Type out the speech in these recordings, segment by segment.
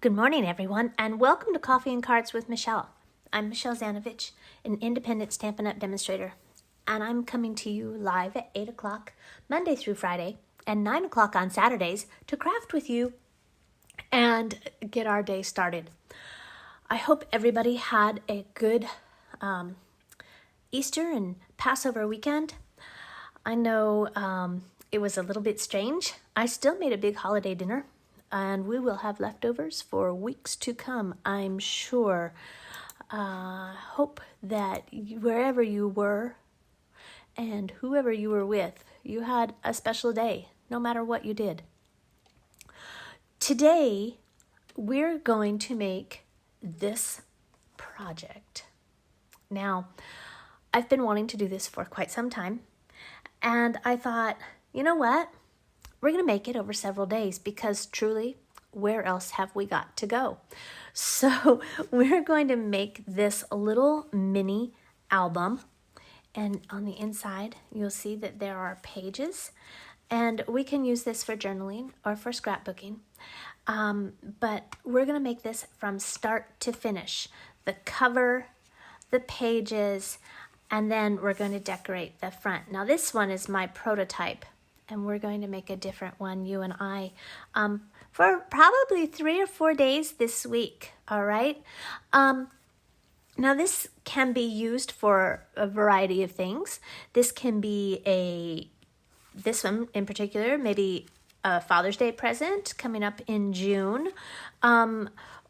Good morning, everyone, and welcome to Coffee and Cards with Michelle. I'm Michelle Zanovich, an independent Stampin' Up! Demonstrator, and I'm coming to you live at 8 o'clock, Monday through Friday, and 9 o'clock on Saturdays to craft with you and get our day started. I hope everybody had a good Easter and Passover weekend. I know it was a little bit strange. I still made a big holiday dinner, and we will have leftovers for weeks to come, I'm sure. Hope that wherever you were and whoever you were with, you had a special day, no matter what you did. Today, we're going to make this project. Now, I've been wanting to do this for quite some time, and I thought, you know what? We're going to make it over several days because truly, where else have we got to go? So we're going to make this little mini album. And on the inside, you'll see that there are pages. And we can use this for journaling or for scrapbooking. But we're going to make this from start to finish. The cover, the pages, and then we're going to decorate the front. Now this one is my prototype. And we're going to make a different one, you and I, for probably 3 or 4 days this week, all right? Now, this can be used for a variety of things. This can be this one in particular, maybe a Father's Day present coming up in June,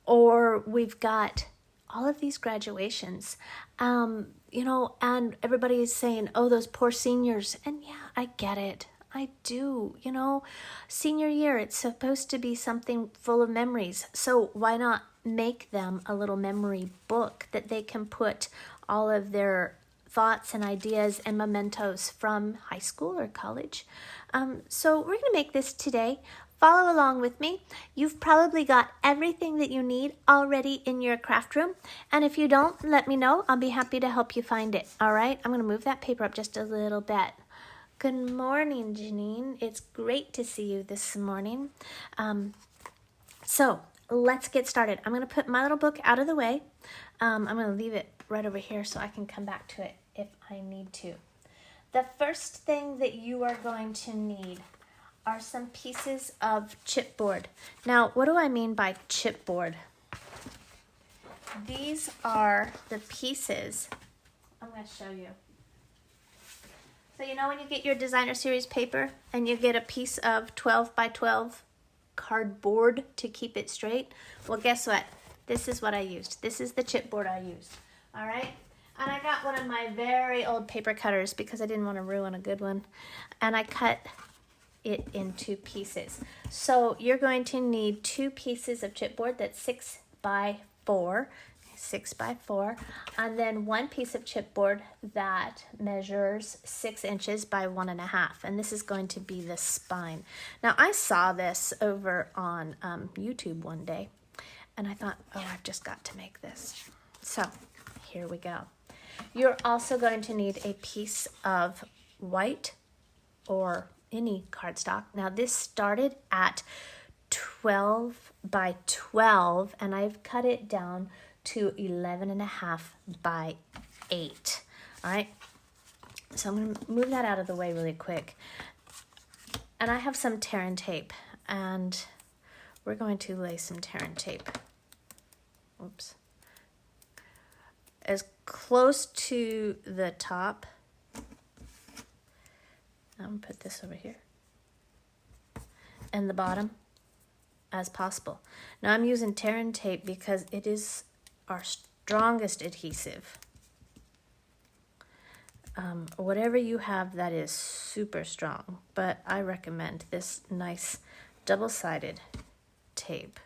or we've got all of these graduations, and everybody is saying, oh, those poor seniors, and yeah, I get it. I do, senior year, it's supposed to be something full of memories. So why not make them a little memory book that they can put all of their thoughts and ideas and mementos from high school or college? So we're going to make this today. Follow along with me. You've probably got everything that you need already in your craft room. And if you don't, let me know. I'll be happy to help you find it. All right, I'm going to move that paper up just a little bit. Good morning, Janine. It's great to see you this morning. So let's get started. I'm going to put my little book out of the way. I'm going to leave it right over here so I can come back to it if I need to. The first thing that you are going to need are some pieces of chipboard. Now, what do I mean by chipboard? These are the pieces. I'm going to show you. So when you get your designer series paper and you get a piece of 12 by 12 cardboard to keep it straight? Well, guess what? This is what I used. This is the chipboard I used. All right? And I got one of my very old paper cutters because I didn't want to ruin a good one. And I cut it into pieces. So you're going to need 2 pieces of chipboard that's 6 by 4. 6 by 4, and then 1 piece of chipboard that measures 6 inches by 1.5, and this is going to be the spine. Now I saw this over on YouTube one day, and I thought, oh, I've just got to make this. So here we go. You're also going to need a piece of white or any cardstock. Now this started at 12 by 12, and I've cut it down to 11.5 by 8. All right, so I'm going to move that out of the way really quick. And I have some tear and tape, and we're going to lay some tear and tape. Oops. As close to the top. I'm going to put this over here. And the bottom as possible. Now I'm using tear and tape because it is our strongest adhesive. Whatever you have that is super strong, but I recommend this nice double-sided tape.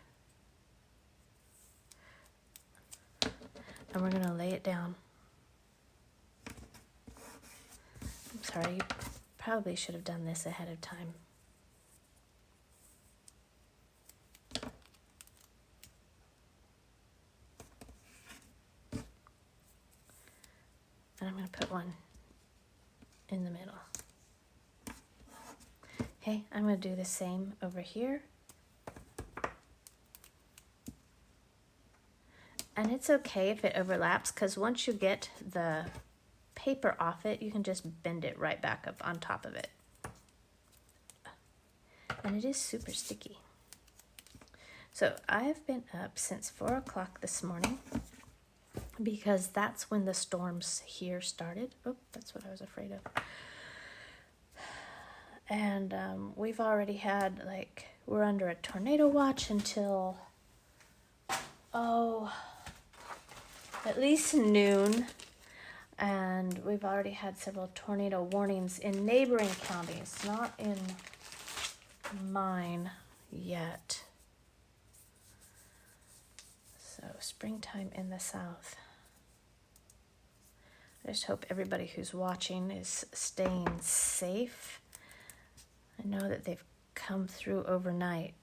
And we're going to lay it down. I'm sorry, you probably should have done this ahead of time. And I'm going to put one in the middle. Okay, I'm going to do the same over here. And it's okay if it overlaps, because once you get the paper off it, you can just bend it right back up on top of it. And it is super sticky. So I've been up since 4 o'clock this morning, because that's when the storms here started. Oh, that's what I was afraid of. And we've already had, like, we're under a tornado watch until, at least noon. And we've already had several tornado warnings in neighboring counties, not in mine yet. So springtime in the south. I just hope everybody who's watching is staying safe. I know that they've come through overnight.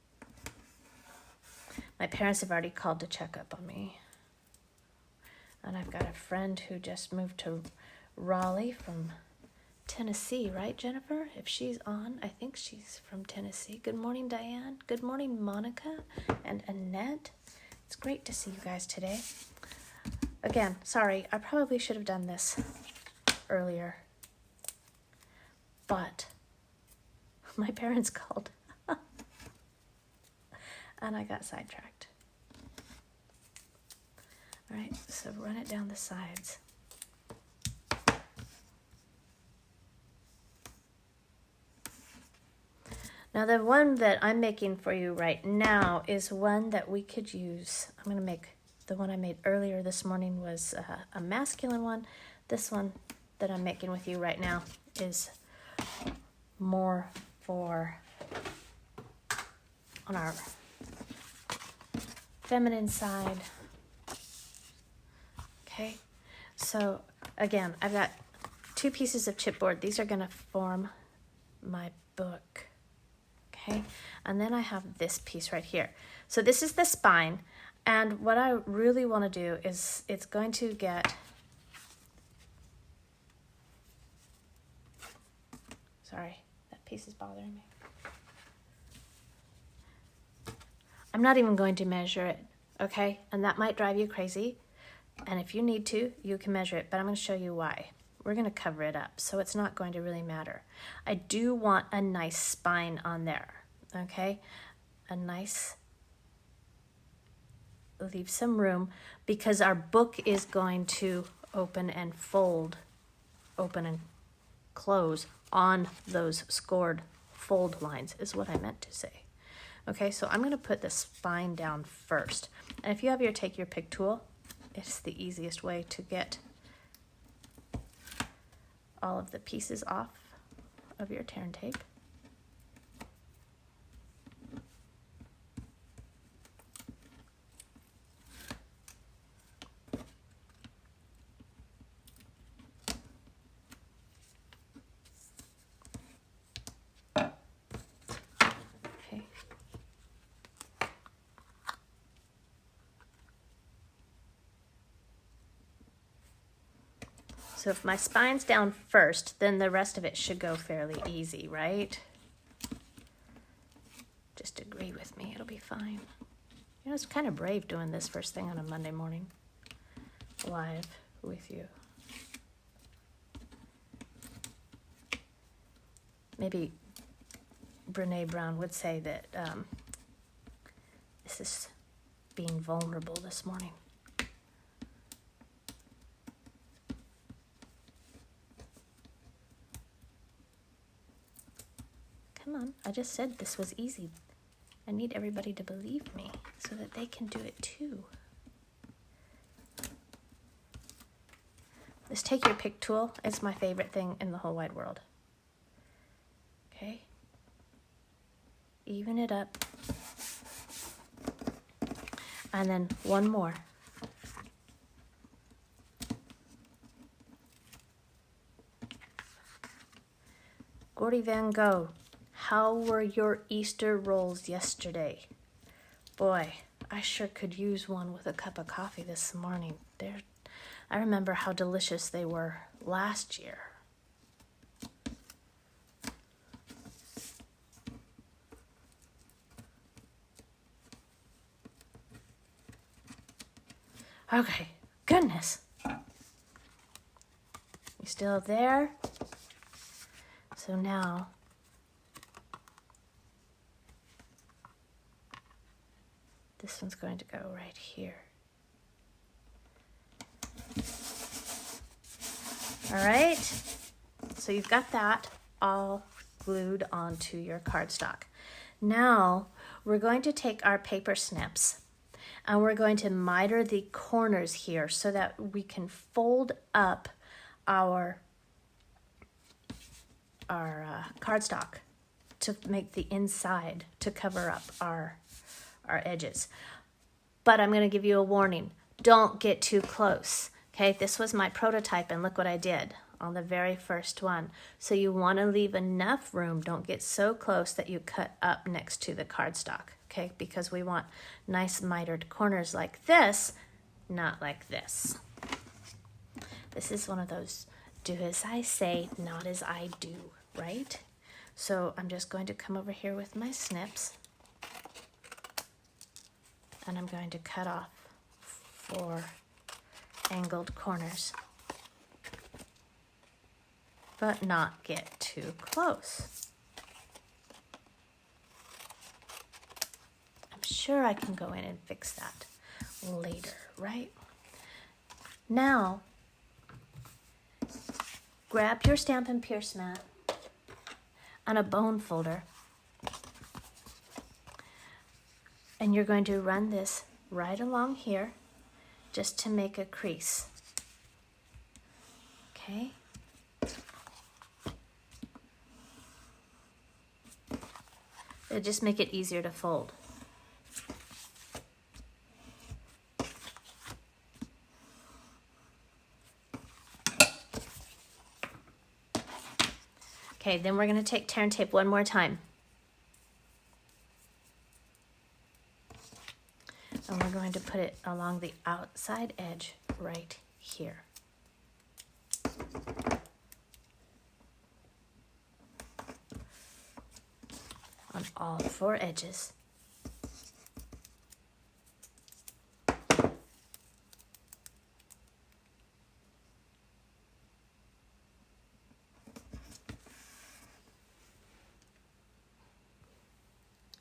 My parents have already called to check up on me. And I've got a friend who just moved to Raleigh from Tennessee, right, Jennifer? If she's on, I think she's from Tennessee. Good morning, Diane. Good morning, Monica and Annette. It's great to see you guys today. Again, sorry, I probably should have done this earlier. But my parents called and I got sidetracked. All right, so run it down the sides. Now the one that I'm making for you right now is one that we could use. I'm going to make, the one I made earlier this morning was a masculine one. This one that I'm making with you right now is more for on our feminine side. Okay, so again, I've got 2 pieces of chipboard. These are going to form my book. Okay, and then I have this piece right here. So this is the spine, and what I really want to do is it's going to get, sorry, that piece is bothering me. I'm not even going to measure it, okay? And that might drive you crazy, and if you need to, you can measure it, but I'm going to show you why. We're going to cover it up, so it's not going to really matter. I do want a nice spine on there, okay? A nice, leave some room, because our book is going to open and fold, open and close on those scored fold lines, is what I meant to say. Okay, so I'm going to put the spine down first. And if you have your take your pick tool, it's the easiest way to get all of the pieces off of your tear and tape. Okay. So if my spine's down first, then the rest of it should go fairly easy, right? Just agree with me, it'll be fine. You know, it's kind of brave doing this first thing on a Monday morning, live with you. Maybe Brene Brown would say that this is being vulnerable this morning. Come on, I just said this was easy. I need everybody to believe me so that they can do it too. This take your pick tool is my favorite thing in the whole wide world. Okay? Even it up. And then one more. Gordy Van Gogh. How were your Easter rolls yesterday? Boy, I sure could use one with a cup of coffee this morning. I remember how delicious they were last year. Okay, goodness. You still there? So now, this one's going to go right here. All right, so you've got that all glued onto your cardstock. Now, we're going to take our paper snips and we're going to miter the corners here so that we can fold up our cardstock to make the inside to cover up our edges. But I'm going to give you a warning. Don't get too close. Okay, this was my prototype and look what I did on the very first one. So you want to leave enough room. Don't get so close that you cut up next to the cardstock. Okay, because we want nice mitered corners like this, not like this. This is one of those do as I say, not as I do, right? So I'm just going to come over here with my snips and I'm going to cut off 4 angled corners, but not get too close. I'm sure I can go in and fix that later, right? Now, grab your Stampin' Pierce mat and a bone folder, and you're going to run this right along here just to make a crease. Okay? It'll just make it easier to fold. Okay, then we're going to take tear and tape one more time. And we're going to put it along the outside edge right here. On all 4 edges.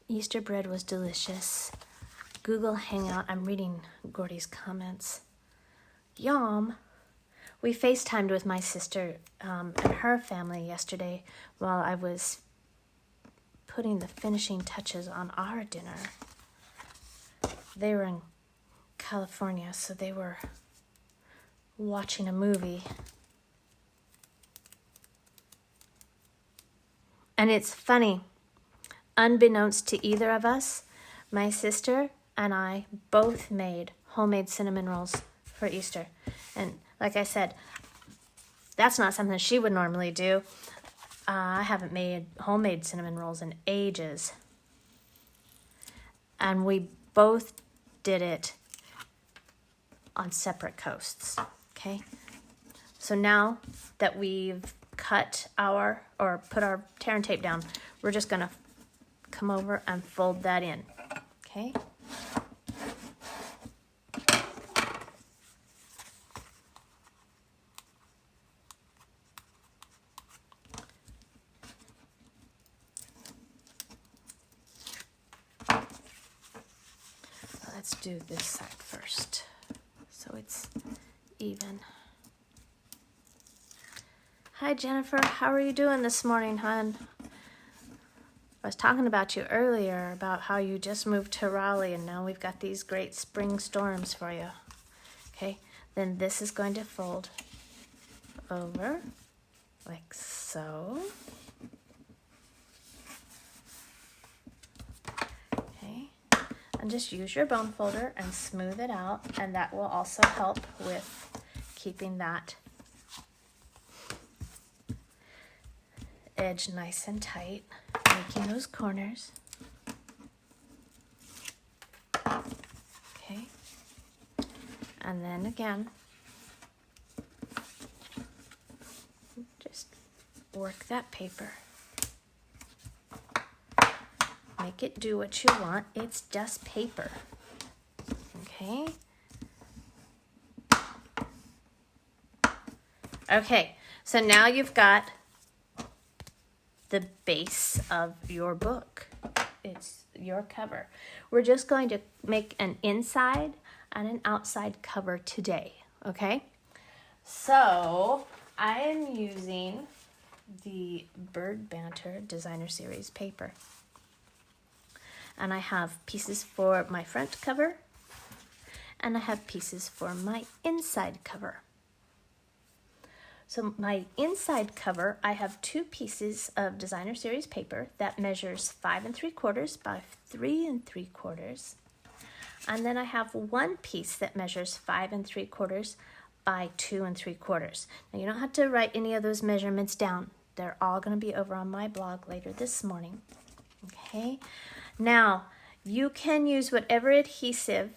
Easter bread was delicious. Google Hangout, I'm reading Gordy's comments. Yum. We FaceTimed with my sister and her family yesterday while I was putting the finishing touches on our dinner. They were in California, so they were watching a movie. And it's funny, unbeknownst to either of us, my sister and I both made homemade cinnamon rolls for Easter. And like I said, that's not something she would normally do. I haven't made homemade cinnamon rolls in ages. And we both did it on separate coasts, okay? So now that we've cut our, or put our tear and tape down, we're just gonna come over and fold that in, okay? Let's do this side first, so it's even. Hi Jennifer, how are you doing this morning, hon? I was talking about you earlier about how you just moved to Raleigh and now we've got these great spring storms for you. Okay, then this is going to fold over like so. Okay, and just use your bone folder and smooth it out, and that will also help with keeping that edge nice and tight, making those corners. Okay, and then again, just work that paper. Make it do what you want. It's just paper. Okay, Okay, so now you've got the base of your book. It's your cover. We're just going to make an inside and an outside cover today, okay? So I am using the Bird Banter Designer Series paper. And I have pieces for my front cover, and I have pieces for my inside cover. So my inside cover, I have 2 pieces of Designer Series paper that measures 5 3/4 by 3 3/4. And then I have 1 piece that measures 5 3/4 by 2 3/4. Now you don't have to write any of those measurements down. They're all going to be over on my blog later this morning. Okay. Now you can use whatever adhesive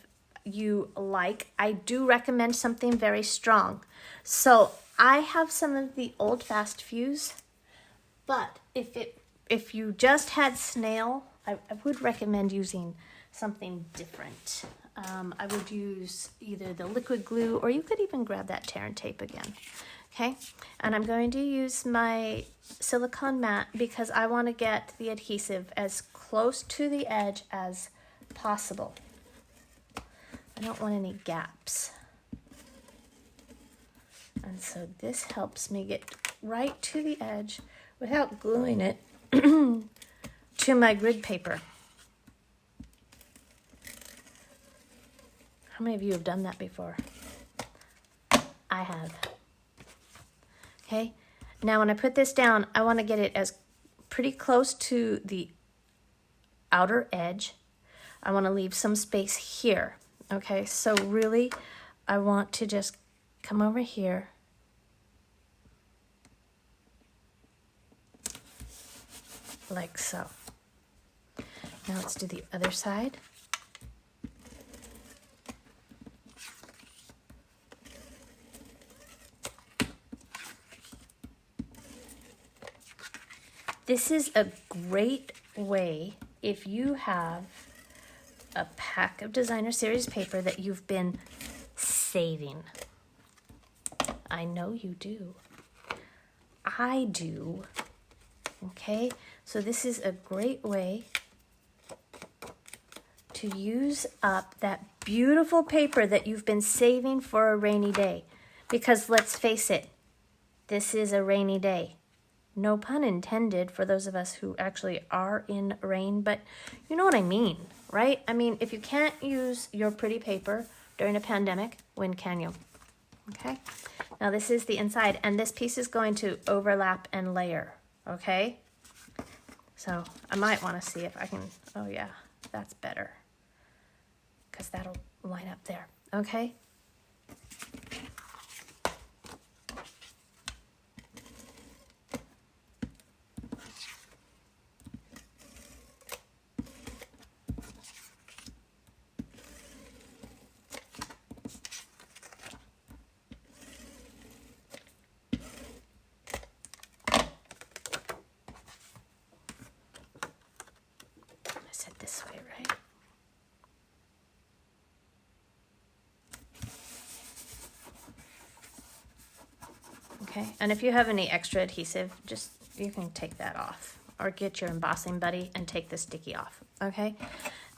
you like. I do recommend something very strong. So I have some of the Old Fast Fuse, but if you just had snail, I would recommend using something different. I would use either the liquid glue, or you could even grab that tear and tape again. Okay, and I'm going to use my silicone mat because I want to get the adhesive as close to the edge as possible. I don't want any gaps. And so this helps me get right to the edge without gluing it to my grid paper. How many of you have done that before? I have. Okay, now when I put this down, I want to get it as pretty close to the outer edge. I want to leave some space here. Okay, so really I want to just come over here like so. Now let's do the other side. This is a great way if you have a pack of Designer Series paper that you've been saving. I know you do. I do. Okay, so this is a great way to use up that beautiful paper that you've been saving for a rainy day. Because let's face it, this is a rainy day. No pun intended for those of us who actually are in rain, but you know what I mean, right? I mean, if you can't use your pretty paper during a pandemic, when can you? Okay, now this is the inside, and this piece is going to overlap and layer, okay? So I might want to see if I can, oh yeah, that's better, because that'll line up there, okay? This way, right? Okay, and if you have any extra adhesive, just you can take that off, or get your embossing buddy and take the sticky off. Okay,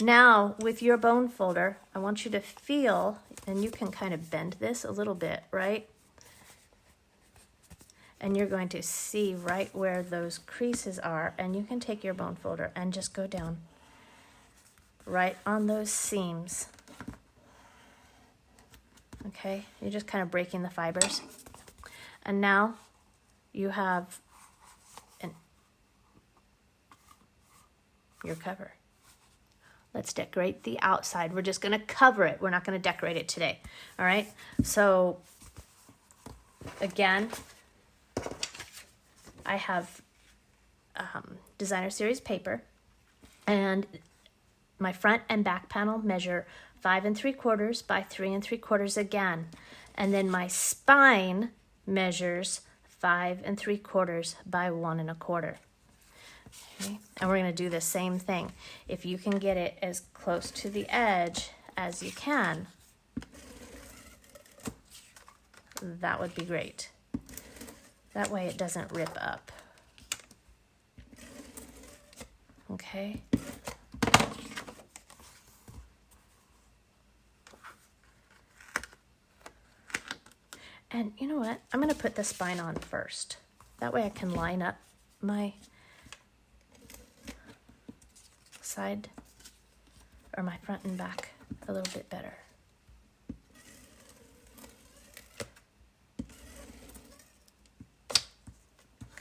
now with your bone folder, I want you to feel, and you can kind of bend this a little bit, right? And you're going to see right where those creases are, and you can take your bone folder and just go down right on those seams. Okay, you're just kind of breaking the fibers. And now you have your cover. Let's decorate the outside. We're just going to cover it. We're not going to decorate it today. All right, so again, I have Designer Series paper, and my front and back panel measure 5 3/4 by 3 3/4 again. And then my spine measures 5 3/4 by 1 1/4. Okay, and we're going to do the same thing. If you can get it as close to the edge as you can, that would be great. That way it doesn't rip up. Okay. And you know what? I'm going to put the spine on first. That way I can line up my side or my front and back a little bit better.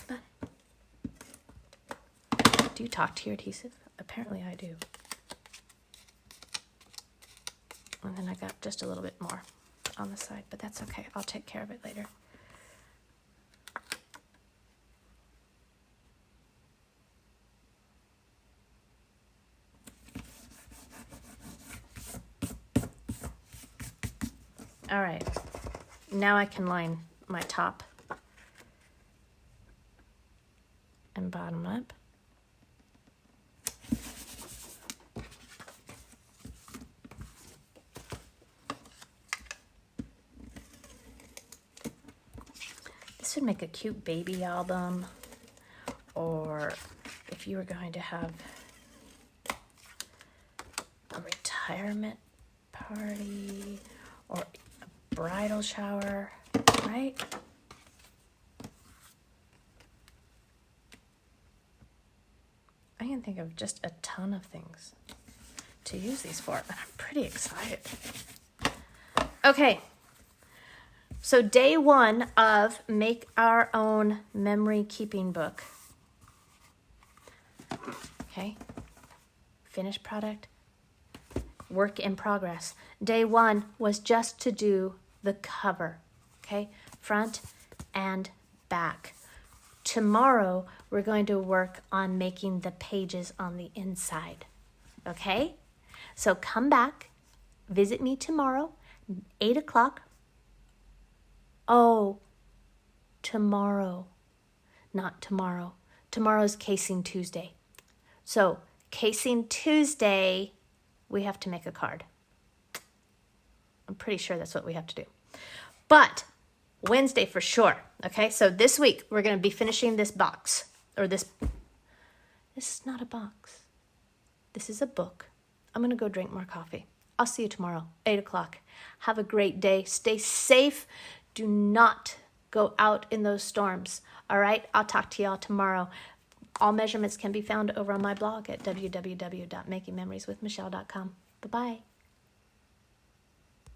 Come on. Do you talk to your adhesive? Apparently I do. And then I got just a little bit more on the side, but that's okay. I'll take care of it later. All right, now I can line my top and bottom up. This would make a cute baby album, or if you were going to have a retirement party or a bridal shower, right? I can think of just a ton of things to use these for, and I'm pretty excited. Okay. So day one of Make Our Own Memory Keeping Book. Okay. Finished product. Work in progress. Day one was just to do the cover. Okay. Front and back. Tomorrow we're going to work on making the pages on the inside. Okay. So come back. Visit me tomorrow, 8 o'clock. Oh, tomorrow, not tomorrow. Tomorrow's Casing Tuesday. So, Casing Tuesday, we have to make a card. I'm pretty sure that's what we have to do. But Wednesday for sure, okay? So this week, we're going to be finishing this box, or this is not a box. This is a book. I'm going to go drink more coffee. I'll see you tomorrow, 8 o'clock. Have a great day. Stay safe. Do not go out in those storms. All right? I'll talk to y'all tomorrow. All measurements can be found over on my blog at www.makingmemorieswithmichelle.com. Bye-bye.